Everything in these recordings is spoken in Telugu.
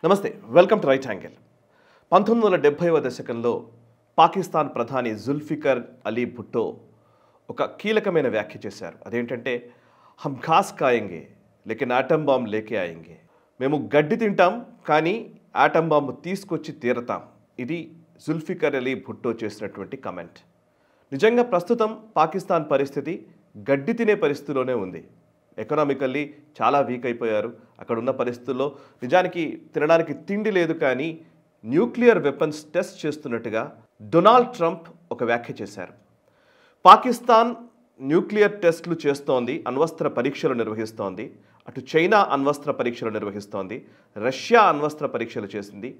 నమస్తే, వెల్కమ్ టు రైట్ యాంగిల్. 1970వ దశకంలో పాకిస్తాన్ ప్రధాని జుల్ఫికర్ అలీ భుట్టో ఒక కీలకమైన వ్యాఖ్య చేశారు. అదేంటంటే హమ్ ఘాస్ ఖాయేంగే లేకిన్ ఆటం బాంబ్ లేకే ఆయేంగే. మేము గడ్డి తింటాం కానీ ఆటం బాంబ్ తీసుకొచ్చి తీరతాం. ఇది జుల్ఫికర్ అలీ భుట్టో చేసినటువంటి కమెంట్. నిజంగా ప్రస్తుతం పాకిస్తాన్ పరిస్థితి గడ్డి తినే పరిస్థితిలోనే ఉంది. ఎకనామికల్లీ చాలా వీక్ అయిపోయారు. అక్కడ ఉన్న పరిస్థితుల్లో నిజానికి తినడానికి తిండి లేదు, కానీ న్యూక్లియర్ వెపన్స్ టెస్ట్ చేస్తున్నట్టుగా డొనాల్డ్ ట్రంప్ ఒక వ్యాఖ్య చేశారు. పాకిస్తాన్ న్యూక్లియర్ టెస్టులు చేస్తోంది, అణ్వస్త్ర పరీక్షలు నిర్వహిస్తోంది. అటు చైనా అణ్వస్త్ర పరీక్షలు నిర్వహిస్తోంది, రష్యా అణ్వస్త్ర పరీక్షలు చేసింది.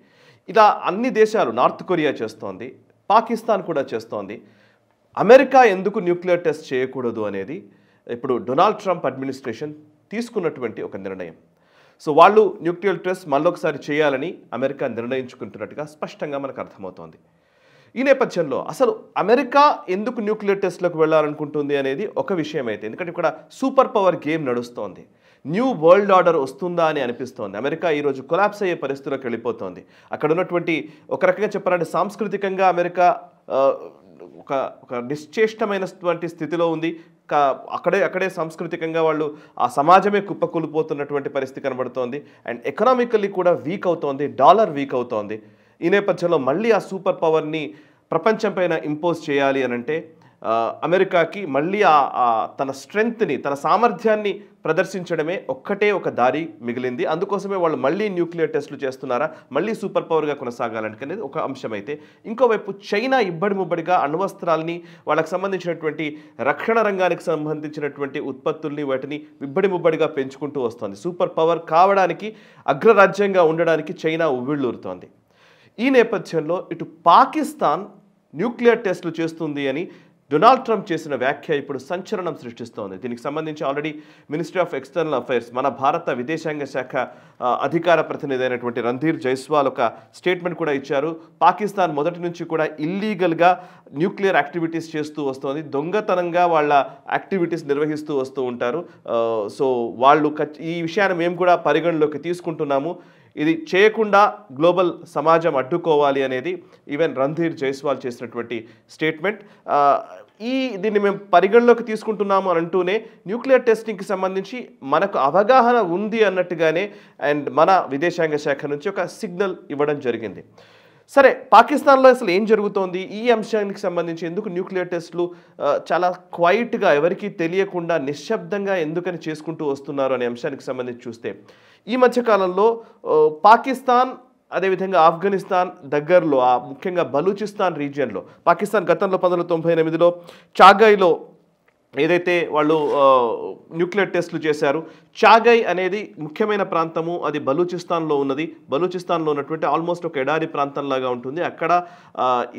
ఇలా అన్ని దేశాలు, నార్త్ కొరియా చేస్తోంది, పాకిస్తాన్ కూడా చేస్తోంది. అమెరికా ఎందుకు న్యూక్లియర్ టెస్ట్ చేయకూడదు అనేది ఇప్పుడు డొనాల్డ్ ట్రంప్ అడ్మినిస్ట్రేషన్ తీసుకున్నటువంటి ఒక నిర్ణయం. సో వాళ్ళు న్యూక్లియర్ టెస్ట్ మళ్ళొకసారి చేయాలని అమెరికా నిర్ణయించుకుంటున్నట్టుగా స్పష్టంగా మనకు అర్థమవుతోంది. ఈ నేపథ్యంలో అసలు అమెరికా ఎందుకు న్యూక్లియర్ టెస్ట్లకు వెళ్ళాలనుకుంటుంది అనేది ఒక విషయం అయితే, ఎందుకంటే ఇక్కడ సూపర్ పవర్ గేమ్ నడుస్తోంది. న్యూ వరల్డ్ ఆర్డర్ వస్తుందా అని అనిపిస్తోంది. అమెరికా ఈరోజు కొలాప్స్ అయ్యే పరిస్థితిలోకి వెళ్ళిపోతోంది. అక్కడ ఉన్నటువంటి ఒక రకంగా చెప్పాలంటే సాంస్కృతికంగా అమెరికా ఒక నిశ్చేష్టమైనటువంటి స్థితిలో ఉంది. అక్కడే సాంస్కృతికంగా వాళ్ళు ఆ సమాజమే కుప్పకూలిపోతున్నటువంటి పరిస్థితి కనబడుతోంది. అండ్ ఎకనామికల్లీ కూడా వీక్ అవుతోంది, డాలర్ వీక్ అవుతోంది. ఈ నేపథ్యంలో మళ్ళీ ఆ సూపర్ పవర్ని ప్రపంచం పైన ఇంపోజ్ చేయాలి అని అంటే అమెరికాకి మళ్ళీ తన స్ట్రెంగ్త్ని, తన సామర్థ్యాన్ని ప్రదర్శించడమే ఒక్కటే ఒక దారి మిగిలింది. అందుకోసమే వాళ్ళు మళ్ళీ న్యూక్లియర్ టెస్టులు చేస్తున్నారా, మళ్ళీ సూపర్ పవర్గా కొనసాగాలనేది ఒక అంశం అయితే, ఇంకోవైపు చైనా ఇబ్బడి ముబ్బడిగా అణ్వస్త్రాలని, వాళ్ళకి సంబంధించినటువంటి రక్షణ రంగానికి సంబంధించినటువంటి ఉత్పత్తుల్ని వాటిని ఇబ్బడి ముబ్బడిగా పెంచుకుంటూ వస్తుంది. సూపర్ పవర్ కావడానికి, అగ్రరాజ్యంగా ఉండడానికి చైనా ఉవ్విళ్ళూరుతోంది. ఈ నేపథ్యంలో ఇటు పాకిస్తాన్ న్యూక్లియర్ టెస్టులు చేస్తుంది అని డొనాల్డ్ ట్రంప్ చేసిన వ్యాఖ్య ఇప్పుడు సంచలనం సృష్టిస్తోంది. దీనికి సంబంధించి already ministry of external affairs, మన భారత విదేశాంగ శాఖ అధికార ప్రతినిధి అయినటువంటి రణధీర్ జైస్వాల్ ఒక స్టేట్మెంట్ కూడా ఇచ్చారు. పాకిస్తాన్ మొదటి నుంచి కూడా ఇల్లీగల్గా న్యూక్లియర్ యాక్టివిటీస్ చేస్తూ వస్తోంది, దొంగతనంగా వాళ్ళ యాక్టివిటీస్ నిర్వహిస్తూ వస్తూ ఉంటారు. సో వాళ్ళు ఈ విషయాన్ని మేము కూడా పరిగణలోకి తీసుకుంటున్నాము, ఇది చేయకుండా గ్లోబల్ సమాజం అడ్డుకోవాలి అనేది ఈవెన్ రణధీర్ జైస్వాల్ చేసినటువంటి స్టేట్మెంట్. దీన్ని మేము పరిగణలోకి తీసుకుంటున్నాము అని అంటూనే న్యూక్లియర్ టెస్టింగ్కి సంబంధించి మనకు అవగాహన ఉంది అన్నట్టుగానే అండ్ మన విదేశాంగ శాఖ నుంచి ఒక సిగ్నల్ ఇవ్వడం జరిగింది. సరే, పాకిస్తాన్లో అసలు ఏం జరుగుతోంది, ఈ అంశానికి సంబంధించి ఎందుకు న్యూక్లియర్ టెస్టులు చాలా క్వైట్గా, ఎవరికీ తెలియకుండా నిశ్శబ్దంగా ఎందుకని చేసుకుంటూ వస్తున్నారు అనే అంశానికి సంబంధించి చూస్తే, ఈ మధ్యకాలంలో పాకిస్తాన్ అదేవిధంగా ఆఫ్ఘనిస్తాన్ దగ్గరలో, ముఖ్యంగా బలూచిస్తాన్ రీజియన్లో, పాకిస్తాన్ గతంలో 1998లో చాగాయ్లో ఏదైతే వాళ్ళు న్యూక్లియర్ టెస్టులు చేశారు, చాగాయ్ అనేది ముఖ్యమైన ప్రాంతము, అది బలూచిస్తాన్లో ఉన్నది. బలూచిస్తాన్లో ఉన్నటువంటి ఆల్మోస్ట్ ఒక ఎడారి ప్రాంతంలాగా ఉంటుంది. అక్కడ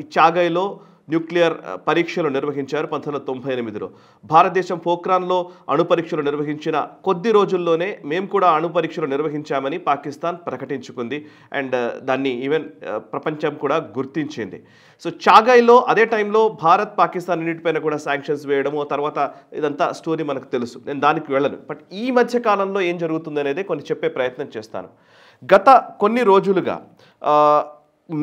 ఈ చాగాయ్లో న్యూక్లియర్ పరీక్షలు నిర్వహించారు 1998లో. భారతదేశం పోఖ్రాన్లో అణు పరీక్షలు నిర్వహించిన కొద్ది రోజుల్లోనే మేము కూడా అణు పరీక్షలు నిర్వహించామని పాకిస్తాన్ ప్రకటించుకుంది. అండ్ దాన్ని ఈవెన్ ప్రపంచం కూడా గుర్తించింది. సో చాగాయ్లో అదే టైంలో భారత్, పాకిస్తాన్ అన్నిటిపైన కూడా శాంక్షన్స్ వేయడము, తర్వాత ఇదంతా స్టోరీ మనకు తెలుసు, నేను దానికి వెళ్ళను. బట్ ఈ మధ్య కాలంలో ఏం జరుగుతుంది అనేది కొన్ని చెప్పే ప్రయత్నం చేస్తాను. గత కొన్ని రోజులుగా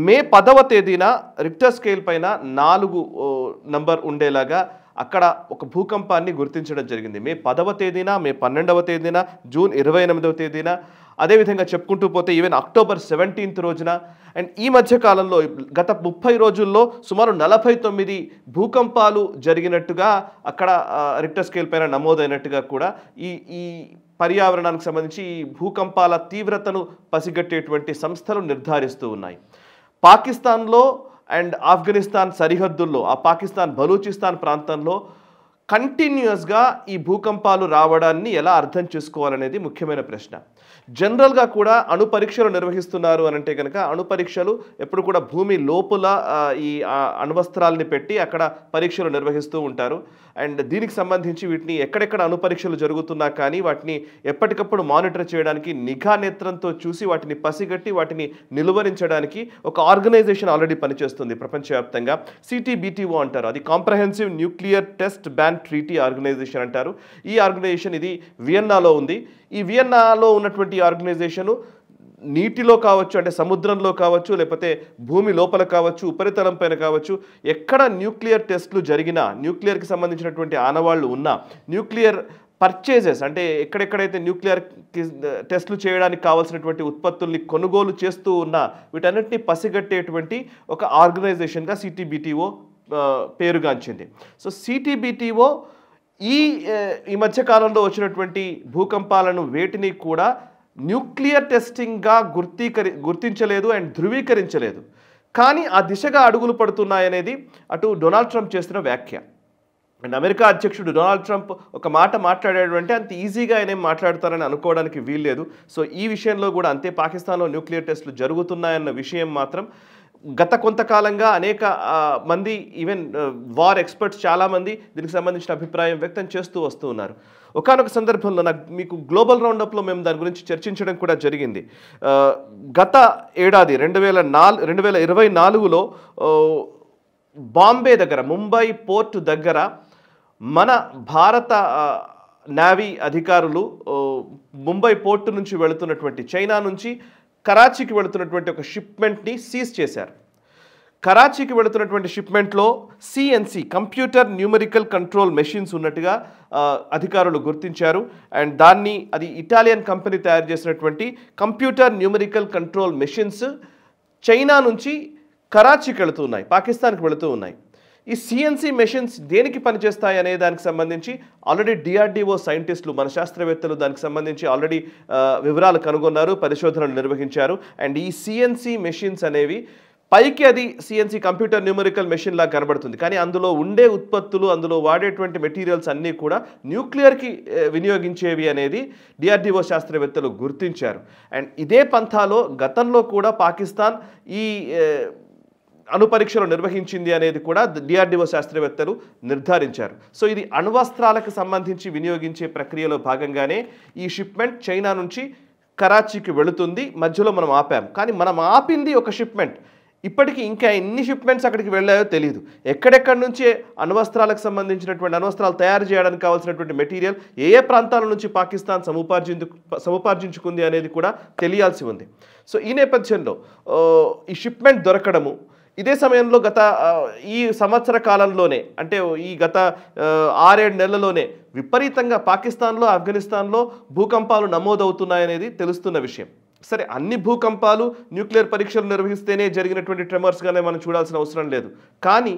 మే 10వ తేదీన రిక్టర్ స్కేల్ పైన 4 నంబర్ ఉండేలాగా అక్కడ ఒక భూకంపాన్ని గుర్తించడం జరిగింది. మే 10వ తేదీన, మే 12వ తేదీన, జూన్ 28వ తేదీన, అదేవిధంగా చెప్పుకుంటూ పోతే ఈవెన్ అక్టోబర్ 17th రోజున. అండ్ ఈ మధ్యకాలంలో గత 30 రోజుల్లో సుమారు 49 భూకంపాలు జరిగినట్టుగా అక్కడ రిక్టర్ స్కేల్ పైన నమోదైనట్టుగా కూడా ఈ పర్యావరణానికి సంబంధించి ఈ భూకంపాల తీవ్రతను పసిగట్టేటువంటి సంస్థలు నిర్ధారిస్తూ ఉన్నాయి. పాకిస్తాన్లో అండ్ ఆఫ్ఘనిస్తాన్ సరిహద్దుల్లో, ఆ పాకిస్తాన్ బలూచిస్తాన్ ప్రాంతంలో కంటిన్యూస్గా ఈ భూకంపాలు రావడాన్ని ఎలా అర్థం చేసుకోవాలనేది ముఖ్యమైన ప్రశ్న. జనరల్గా కూడా అణు పరీక్షలు నిర్వహిస్తున్నారు అని అంటే కనుక, అణు పరీక్షలు ఎప్పుడు కూడా భూమి లోపల ఈ అణ్వస్త్రాలని పెట్టి అక్కడ పరీక్షలు నిర్వహిస్తూ ఉంటారు. అండ్ దీనికి సంబంధించి వీటిని ఎక్కడెక్కడ అణు పరీక్షలు జరుగుతున్నా కానీ వాటిని ఎప్పటికప్పుడు మానిటర్ చేయడానికి, నిఘా నేత్రంతో చూసి వాటిని పసిగట్టి వాటిని నిలువరించడానికి ఒక ఆర్గనైజేషన్ ఆల్రెడీ పనిచేస్తుంది ప్రపంచవ్యాప్తంగా. CTBTO అంటారు, అది comprehensive nuclear test ban treaty organization అంటారు. ఈ ఆర్గనైజేషన్ ఇది వియన్నాలో ఉంది. ఈ వియన్నాలో ఉన్నటువంటి ఆర్గనైజేషను నీటిలో కావచ్చు, అంటే సముద్రంలో కావచ్చు, లేకపోతే భూమి లోపల కావచ్చు, ఉపరితలం పైన కావచ్చు, ఎక్కడ న్యూక్లియర్ టెస్టులు జరిగినా, న్యూక్లియర్కి సంబంధించినటువంటి ఆనవాళ్లు ఉన్నా, న్యూక్లియర్ పర్చేజెస్ అంటే ఎక్కడెక్కడైతే న్యూక్లియర్ టెస్టులు చేయడానికి కావాల్సినటువంటి ఉత్పత్తుల్ని కొనుగోలు చేస్తూ ఉన్నా వీటన్నిటిని పసిగట్టేటువంటి ఒక ఆర్గనైజేషన్గా సిటీబీటీఓ పేరుగాంచింది. సో సిటీబీటీఓ ఈ మధ్య కాలంలో వచ్చినటువంటి భూకంపాలను వేటిని కూడా న్యూక్లియర్ టెస్టింగ్గా గుర్తించలేదు అండ్ ధృవీకరించలేదు. కానీ ఆ దిశగా అడుగులు పడుతున్నాయనేది అటు డొనాల్డ్ ట్రంప్ చేస్తున్న వ్యాఖ్య. అండ్ అమెరికా అధ్యక్షుడు డొనాల్డ్ ట్రంప్ ఒక మాట మాట్లాడాడు అంటే అంత ఈజీగా ఆయన మాట్లాడతారని అనుకోవడానికి వీల్లేదు. సో ఈ విషయంలో కూడా అంతే, పాకిస్తాన్లో న్యూక్లియర్ టెస్టులు జరుగుతున్నాయన్న విషయం మాత్రం గత కొంతకాలంగా అనేక మంది, ఈవెన్ వార్ ఎక్స్పర్ట్స్ చాలామంది దీనికి సంబంధించిన అభిప్రాయం వ్యక్తం చేస్తూ వస్తూ ఉన్నారు. ఒకానొక సందర్భంలో మీకు గ్లోబల్ రౌండప్లో మేము దాని గురించి చర్చించడం కూడా జరిగింది. గత ఏడాది 2024లో బాంబే దగ్గర, ముంబై పోర్ట్ దగ్గర మన భారత నేవీ అధికారులు ముంబై పోర్టు నుంచి వెళుతున్నటువంటి, చైనా నుంచి కరాచీకి వెళుతున్నటువంటి ఒక షిప్మెంట్ని సీజ్ చేశారు. కరాచీకి వెళుతున్నటువంటి షిప్మెంట్లో CNC, computer numerical control machines ఉన్నట్టుగా అధికారులు గుర్తించారు. అండ్ అది ఇటాలియన్ కంపెనీ తయారు చేసినటువంటి computer numerical control machines China నుంచి కరాచీకి వెళుతూ ఉన్నాయి, పాకిస్తాన్కి వెళుతూ ఉన్నాయి. ఈ సిఎన్సి మెషిన్స్ దేనికి పనిచేస్తాయి అనే దానికి సంబంధించి ఆల్రెడీ డిఆర్డిఓ సైంటిస్టులు, మన శాస్త్రవేత్తలు దానికి సంబంధించి ఆల్రెడీ వివరాలు కనుగొన్నారు, పరిశోధనలు నిర్వహించారు. అండ్ ఈ సిఎన్సి మెషిన్స్ అనేవి పైకి అది సిఎన్సి కంప్యూటర్ న్యూమరికల్ మెషిన్ లాగా కనబడుతుంది, కానీ అందులో ఉండే ఉత్పత్తులు, అందులో వాడేటువంటి మెటీరియల్స్ అన్నీ కూడా న్యూక్లియర్కి వినియోగించేవి అనేది డిఆర్డిఓ శాస్త్రవేత్తలు గుర్తించారు. అండ్ ఇదే పంథాలో గతంలో కూడా పాకిస్తాన్ ఈ అణుపరీక్షలు నిర్వహించింది అనేది కూడా డిఆర్డిఓ శాస్త్రవేత్తలు నిర్ధారించారు. సో ఇది అణ్వస్త్రాలకు సంబంధించి వినియోగించే ప్రక్రియలో భాగంగానే ఈ షిప్మెంట్ చైనా నుంచి కరాచీకి వెళుతుంది. మధ్యలో మనం ఆపాం, కానీ మనం ఆపింది ఒక షిప్మెంట్. ఇప్పటికీ ఇంకా ఎన్ని షిప్మెంట్స్ అక్కడికి వెళ్ళాయో తెలియదు. ఎక్కడెక్కడి నుంచే అణ్వస్త్రాలకు సంబంధించినటువంటి, అణ్వస్త్రాలు తయారు చేయడానికి కావాల్సినటువంటి మెటీరియల్ ఏ ప్రాంతాల నుంచి పాకిస్తాన్ సముపార్జించుకుంది అనేది కూడా తెలియాల్సి ఉంది. సో ఈ నేపథ్యంలో ఈ షిప్మెంట్ దొరకడము, ఇదే సమయంలో ఈ సంవత్సర కాలంలోనే, అంటే ఈ గత 6-7 నెలల్లోనే విపరీతంగా పాకిస్తాన్లో, ఆఫ్ఘనిస్తాన్లో భూకంపాలు నమోదవుతున్నాయనేది తెలుస్తున్న విషయం. సరే, అన్ని భూకంపాలు న్యూక్లియర్ పరీక్షలు నిర్వహిస్తేనే జరిగినటువంటి ట్రెమర్స్గానే మనం చూడాల్సిన అవసరం లేదు. కానీ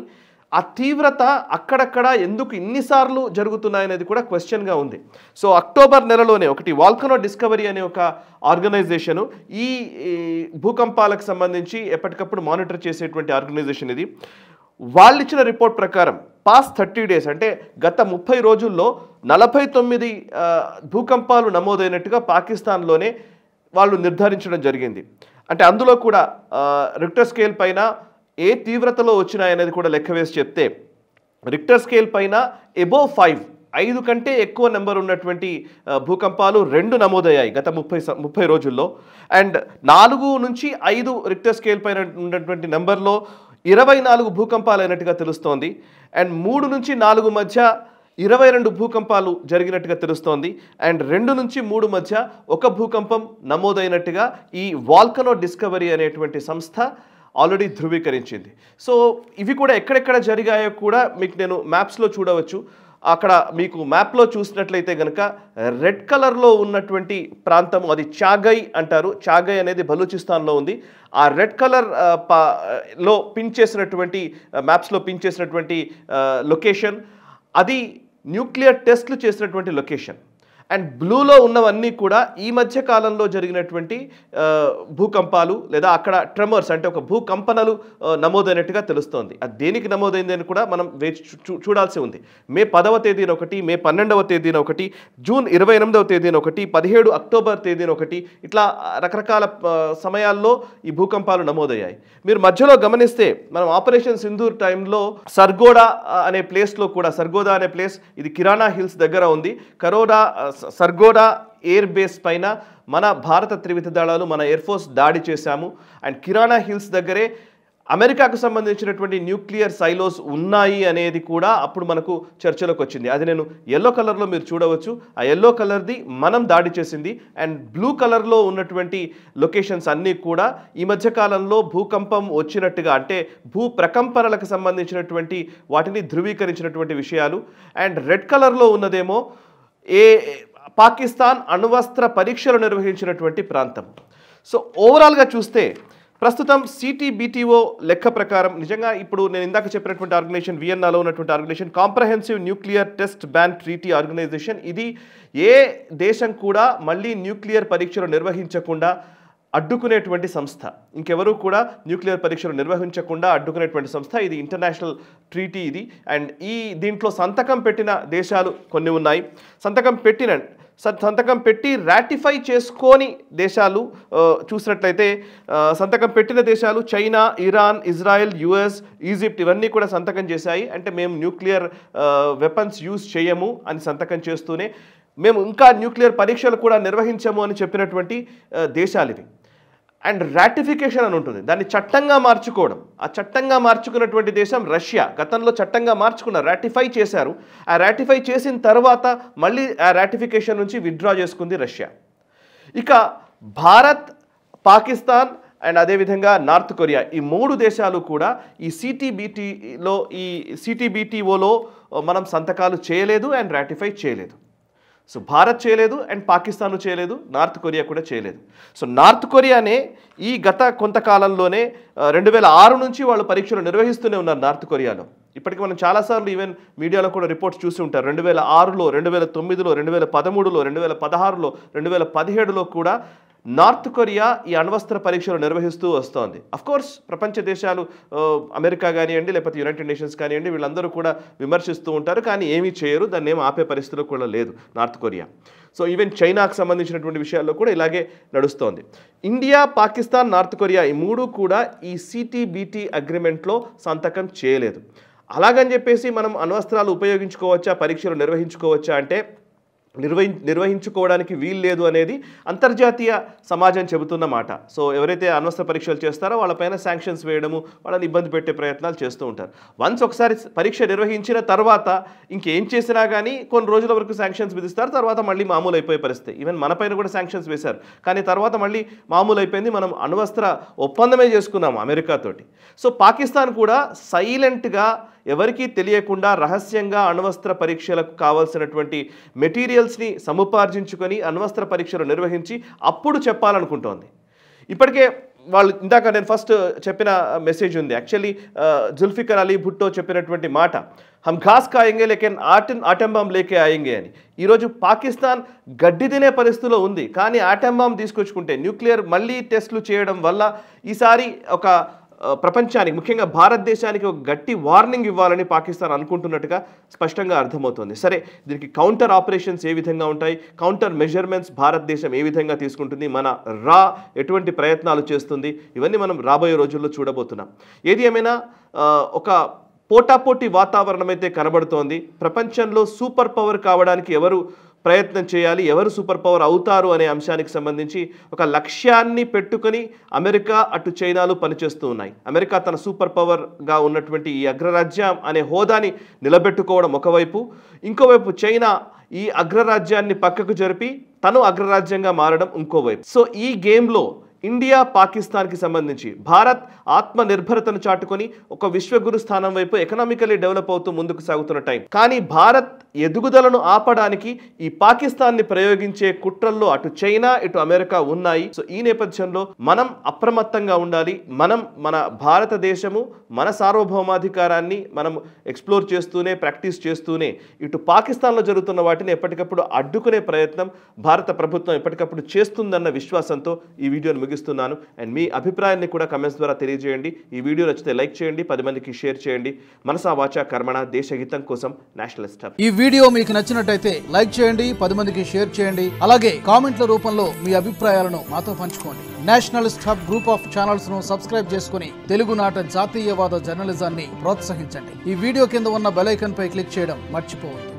ఆ తీవ్రత అక్కడక్కడ ఎందుకు ఇన్నిసార్లు జరుగుతున్నాయనేది కూడా క్వశ్చన్గా ఉంది. సో అక్టోబర్ నెలలోనే ఒకటి వాల్కనో డిస్కవరీ అనే ఒక ఆర్గనైజేషను ఈ భూకంపాలకు సంబంధించి ఎప్పటికప్పుడు మానిటర్ చేసేటువంటి ఆర్గనైజేషన్ ఇది. వాళ్ళు ఇచ్చిన రిపోర్ట్ ప్రకారం పాస్ట్ 30 డేస్, అంటే గత 30 రోజుల్లో 49 భూకంపాలు నమోదైనట్టుగా పాకిస్తాన్లోనే వాళ్ళు నిర్ధారించడం జరిగింది. అంటే అందులో కూడా రిక్టర్ స్కేల్ పైన ఏ తీవ్రతలో వచ్చినాయనేది కూడా లెక్క వేసి చెప్తే, రిక్టర్ స్కేల్ పైన అబోవ్ 5 కంటే ఎక్కువ నెంబర్ ఉన్నటువంటి భూకంపాలు 2 నమోదయ్యాయి గత 30 రోజుల్లో. అండ్ 4 నుంచి 5 రిక్టర్ స్కేల్ పైన ఉన్నటువంటి నెంబర్లో 24 భూకంపాలు అయినట్టుగా తెలుస్తోంది. అండ్ 3 నుంచి 4 మధ్య 22 భూకంపాలు జరిగినట్టుగా తెలుస్తోంది. అండ్ 2 నుంచి 3 మధ్య 1 భూకంపం నమోదైనట్టుగా ఈ వాల్కనో డిస్కవరీ అనేటువంటి సంస్థ ఆల్రెడీ ధృవీకరించింది. సో ఇవి కూడా ఎక్కడెక్కడ జరిగాయో కూడా మీకు నేను మ్యాప్స్లో చూడవచ్చు. అక్కడ మీకు మ్యాప్లో చూసినట్లయితే కనుక రెడ్ కలర్లో ఉన్నటువంటి ప్రాంతం అది చాగై అంటారు. చాగై అనేది బలూచిస్తాన్లో ఉంది. ఆ రెడ్ కలర్ లో పిన్ చేసినటువంటి మ్యాప్స్లో పిన్ చేసినటువంటి లొకేషన్ అది న్యూక్లియర్ టెస్ట్లు చేసినటువంటి లొకేషన్. అండ్ బ్లూలో ఉన్నవన్నీ కూడా ఈ మధ్య కాలంలో జరిగినటువంటి భూకంపాలు లేదా అక్కడ ట్రెమర్స్ అంటే ఒక భూకంపనలు నమోదైనట్టుగా తెలుస్తోంది. అది దేనికి నమోదైందని కూడా మనం చూడాల్సి ఉంది. మే 10వ తేదీన ఒకటి, మే 12వ తేదీన ఒకటి, జూన్ 28వ తేదీన ఒకటి, 17 అక్టోబర్ తేదీన ఒకటి, ఇట్లా రకరకాల సమయాల్లో ఈ భూకంపాలు నమోదయ్యాయి. మీరు మధ్యలో గమనిస్తే మనం ఆపరేషన్ సింధూర్ టైంలో సర్గోడా అనే ప్లేస్లో కూడా, సర్గోదా అనే ప్లేస్ ఇది కిరాణా హిల్స్ దగ్గర ఉంది. సర్గోడా ఎయిర్ బేస్ పైన మన భారత త్రివిధ దళాలు, మన ఎయిర్ ఫోర్స్ దాడి చేశాము. అండ్ కిరాణా హిల్స్ దగ్గరే అమెరికాకు సంబంధించినటువంటి న్యూక్లియర్ సైలోస్ ఉన్నాయి అనేది కూడా అప్పుడు మనకు చర్చలోకి వచ్చింది. అది నేను ఎల్లో కలర్లో మీరు చూడవచ్చు. ఆ ఎల్లో కలర్ది మనం దాడి చేసింది. అండ్ బ్లూ కలర్లో ఉన్నటువంటి లొకేషన్స్ అన్నీ కూడా ఈ మధ్య కాలంలో భూకంపం వచ్చినట్టుగా, అంటే భూ ప్రకంపనలకు సంబంధించినటువంటి వాటిని ధృవీకరించినటువంటి విషయాలు. అండ్ రెడ్ కలర్లో ఉన్నదేమో పాకిస్తాన్ అణ్వస్త్ర పరీక్షలు నిర్వహించినటువంటి ప్రాంతం. సో ఓవరాల్గా చూస్తే ప్రస్తుతం CTBTO లెక్క ప్రకారం నిజంగా ఇప్పుడు నేను ఇందాక చెప్పినటువంటి ఆర్గనైజేషన్, వియన్నాలో ఉన్నటువంటి organization comprehensive nuclear test ban treaty organization, ఇది ఏ దేశం కూడా మళ్ళీ న్యూక్లియర్ పరీక్షలు నిర్వహించకుండా అడ్డుకునేటువంటి సంస్థ. ఇంకెవరూ కూడా న్యూక్లియర్ పరీక్షలు నిర్వహించకుండా అడ్డుకునేటువంటి సంస్థ. ఇది ఇంటర్నేషనల్ ట్రీటీ ఇది. అండ్ దీంట్లో సంతకం పెట్టిన దేశాలు కొన్ని ఉన్నాయి. సంతకం పెట్టి రాటిఫై చేసుకోని దేశాలు చూసినట్లయితే సంతకం పెట్టిన దేశాలు China, Iran, Israel, US, Egypt ఇవన్నీ కూడా సంతకం చేశాయి. అంటే మేము న్యూక్లియర్ వెపన్స్ యూజ్ చేయము అని సంతకం చేస్తూనే మేము ఇంకా న్యూక్లియర్ పరీక్షలు కూడా నిర్వహించము అని చెప్పినటువంటి దేశాలు ఇవి. అండ్ రాటిఫికేషన్ అని ఉంటుంది, దాన్ని చట్టంగా మార్చుకోవడం. ఆ చట్టంగా మార్చుకున్నటువంటి దేశం రష్యా. గతంలో చట్టంగా మార్చుకున్నారు, రాటిఫై చేశారు. ఆ రాటిఫై చేసిన తర్వాత మళ్ళీ ఆ రాటిఫికేషన్ నుంచి విత్డ్రా చేసుకుంది రష్యా. ఇక భారత్, పాకిస్తాన్ అండ్ అదేవిధంగా నార్త్ కొరియా, ఈ 3 దేశాలు కూడా ఈ CTBTOలో మనం సంతకాలు చేయలేదు అండ్ రాటిఫై చేయలేదు. సో భారత్ చేయలేదు అండ్ పాకిస్తాన్ చేయలేదు, నార్త్ కొరియా కూడా చేయలేదు. సో నార్త్ కొరియానే ఈ గత కొంతకాలంలోనే 2006 నుంచి వాళ్ళు పరీక్షలు నిర్వహిస్తూనే ఉన్నారు నార్త్ కొరియాలో. ఇప్పటికి మనం చాలాసార్లు ఈవెన్ మీడియాలో కూడా రిపోర్ట్స్ చూసి ఉంటారు. 2006లో, 2009లో, 2013లో, 2016లో, 2017లో కూడా నార్త్ కొరియా ఈ అణ్వస్త్ర పరీక్షలు నిర్వహిస్తూ వస్తోంది. అఫ్కోర్స్ ప్రపంచ దేశాలు అమెరికా కానివ్వండి, లేకపోతే యునైటెడ్ నేషన్స్ కానివ్వండి, వీళ్ళందరూ కూడా విమర్శిస్తూ ఉంటారు, కానీ ఏమీ చేయరు, దాన్ని ఏమి ఆపే పరిస్థితిలో కూడా లేదు నార్త్ కొరియా. సో ఈవెన్ చైనాకు సంబంధించినటువంటి విషయాల్లో కూడా ఇలాగే నడుస్తోంది. ఇండియా, పాకిస్తాన్, నార్త్ కొరియా ఈ 3 కూడా ఈ CTBT అగ్రిమెంట్లో సంతకం చేయలేదు. అలాగని చెప్పేసి మనం అణ్వస్త్రాలు ఉపయోగించుకోవచ్చా, పరీక్షలు నిర్వహించుకోవచ్చా అంటే నిర్వహించుకోవడానికి వీలు లేదు అనేది అంతర్జాతీయ సమాజం చెబుతున్న మాట. సో ఎవరైతే అణ్వస్త్ర పరీక్షలు చేస్తారో వాళ్ళపైన శాంక్షన్స్ వేయడము, వాళ్ళని ఇబ్బంది పెట్టే ప్రయత్నాలు చేస్తూ ఉంటారు. వన్స్ ఒకసారి పరీక్ష నిర్వహించిన తర్వాత ఇంకేం చేసినా కానీ కొన్ని రోజుల వరకు శాంక్షన్స్ విధిస్తారు, తర్వాత మళ్ళీ మామూలు అయిపోయే పరిస్థితి. ఈవెన్ మన పైన కూడా శాంక్షన్స్ వేశారు, కానీ తర్వాత మళ్ళీ మామూలు అయిపోయింది. మనం అణ్వస్త్ర ఒప్పందమే చేసుకున్నాము అమెరికాతోటి. సో పాకిస్తాన్ కూడా సైలెంట్గా ఎవరికీ తెలియకుండా రహస్యంగా అణ్వస్త్ర పరీక్షలకు కావాల్సినటువంటి మెటీరియల్స్ని సముపార్జించుకొని అణ్వస్త్ర పరీక్షలు నిర్వహించి అప్పుడు చెప్పాలనుకుంటోంది. ఇప్పటికే వాళ్ళు ఇందాక నేను ఫస్ట్ చెప్పిన మెసేజ్ ఉంది. యాక్చువల్లీ జుల్ఫికర్ అలీ భుట్టో చెప్పినటువంటి మాట, హమ్ ఘాస్ ఖాయేంగే లేకిన్ ఆటం బాంబ్ లేకే ఆయేంగే అని. ఈరోజు పాకిస్తాన్ గడ్డి తినే పరిస్థితిలో ఉంది, కానీ ఆటం బాంబ్ తీసుకొచ్చుకుంటే న్యూక్లియర్ మళ్ళీ టెస్టులు చేయడం వల్ల ఈసారి ఒక ప్రపంచానికి, ముఖ్యంగా భారతదేశానికి ఒక గట్టి వార్నింగ్ ఇవ్వాలని పాకిస్తాన్ అనుకుంటున్నట్టుగా స్పష్టంగా అర్థమవుతుంది. సరే, దీనికి కౌంటర్ ఆపరేషన్స్ ఏ విధంగా ఉంటాయి, కౌంటర్ మెజర్మెంట్స్ భారతదేశం ఏ విధంగా తీసుకుంటుంది, మన ఎటువంటి ప్రయత్నాలు చేస్తుంది, ఇవన్నీ మనం రాబోయే రోజుల్లో చూడబోతున్నాం. ఏది ఏమైనా ఒక పోటాపోటీ వాతావరణం అయితే కనబడుతోంది. ప్రపంచంలో సూపర్ పవర్ కావడానికి ఎవరు ప్రయత్నం చేయాలి, ఎవరు సూపర్ పవర్ అవుతారు అనే అంశానికి సంబంధించి ఒక లక్ష్యాన్ని పెట్టుకొని అమెరికా అటు చైనాలు పనిచేస్తూ ఉన్నాయి. అమెరికా తన సూపర్ పవర్గా ఉన్నటువంటి ఈ అగ్రరాజ్యం అనే హోదాని నిలబెట్టుకోవడం ఒకవైపు, ఇంకోవైపు చైనా ఈ అగ్రరాజ్యాన్ని పక్కకు జరిపి తను అగ్రరాజ్యంగా మారడం ఇంకోవైపు. సో ఈ గేమ్లో ఇండియా, పాకిస్తాన్కి సంబంధించి భారత్ ఆత్మనిర్భరతను చాటుకొని ఒక విశ్వగురు స్థానం వైపు ఎకనామికలీ డెవలప్ అవుతూ ముందుకు సాగుతున్న టైం. కానీ భారత్ ఎదుగుదలను ఆపడానికి ఈ పాకిస్తాన్ని ప్రయోగించే కుట్రల్లో అటు చైనా, ఇటు అమెరికా ఉన్నాయి. సో ఈ నేపథ్యంలో మనం అప్రమత్తంగా ఉండాలి. మనం మన భారతదేశము మన సార్వభౌమాధికారాన్ని మనం ఎక్స్ప్లోర్ చేస్తూనే, ప్రాక్టీస్ చేస్తూనే ఇటు పాకిస్తాన్లో జరుగుతున్న వాటిని ఎప్పటికప్పుడు అడ్డుకునే ప్రయత్నం భారత ప్రభుత్వం ఎప్పటికప్పుడు చేస్తుందన్న విశ్వాసంతో ఈ వీడియోను ముగిస్తున్నాను. అండ్ మీ అభిప్రాయాన్ని కూడా కమెంట్స్ ద్వారా తెలియజేయండి. ఈ వీడియో నచ్చితే లైక్ చేయండి, 10 మందికి షేర్ చేయండి. మనసా వాచా కర్మణ, దేశ హితం కోసం నేషనలిస్ట్ హబ్. ఈ వీడియో మీకు నచ్చినట్టయితే లైక్ చేయండి, 10 మందికి షేర్ చేయండి. అలాగే కామెంట్ల రూపంలో మీ అభిప్రాయాలను మాతో పంచుకోండి. Nationalist hub group of channels ను సబ్స్క్రైబ్ చేసుకుని తెలుగునాట జాతీయవాద జర్నలిజాన్ని ప్రోత్సహించండి. ఈ వీడియో కింద ఉన్న బెల్ ఐకాన్ పై క్లిక్ చేయడం మర్చిపోవద్దు.